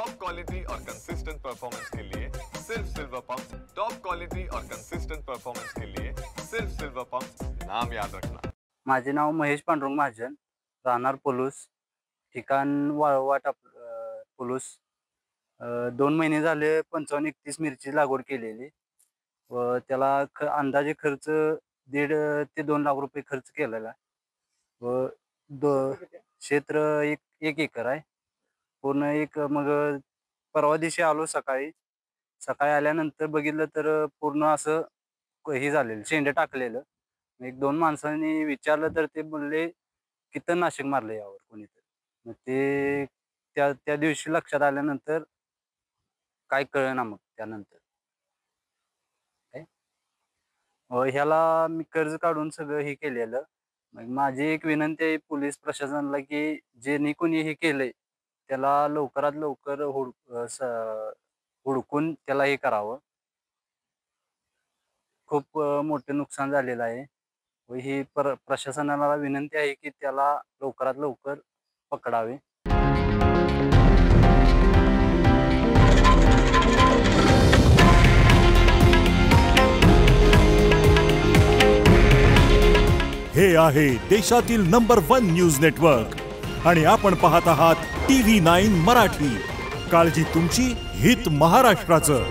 Top quality और consistent performance के लिए सिर्फ सिल्वर पंप। टॉप क्वालिटी और कंसिस्टेंट परफॉर्मेंस के लिए सिर्फ सिल्वर पंप, नाम याद रखना। माझे नाव महेश पांडुरंग महाजन, राहणार पलूस, ठिकाण वाळवाट पलूस। 2 महिने झाले 55-31 मिरची लागवड केलेली व त्याला अंदाजे खर्च 1.5 ते 2 लाख रुपये खर्च केलेला व क्षेत्र एक एकर आहे पूर्ण। मग परवा दिवशी आलो सकाळी आल्यानंतर बघितलं तर पूर्ण असं हे झालेलं, शेंडे टाकलेलं। एक 2 माणसांनी विचारलं तर ते बोलले कीटकनाशक मारलं यावर कोणीतरी। मग ते त्या दिवशी लक्षात आल्यानंतर काय कळेना मग त्यानंतर ह्याला मी कर्ज काढून सगळं हे केलेलं। मग माझी एक विनंती आहे पोलीस प्रशासनाला की ज्यांनी कोणी हे केलंय त्याला लवकरात लवकर हुडकून त्याला हे करावं। खूप मोठे नुकसान झालेलं आहे व ही प्रशासनाला विनंती आहे की त्याला लवकरात लवकर पकडावे। हे आहे देशातील नंबर 1 न्यूज नेटवर्क आणि आपण पाहत आहात TV9 मराठी। काळजी तुमची, हित महाराष्ट्राचं।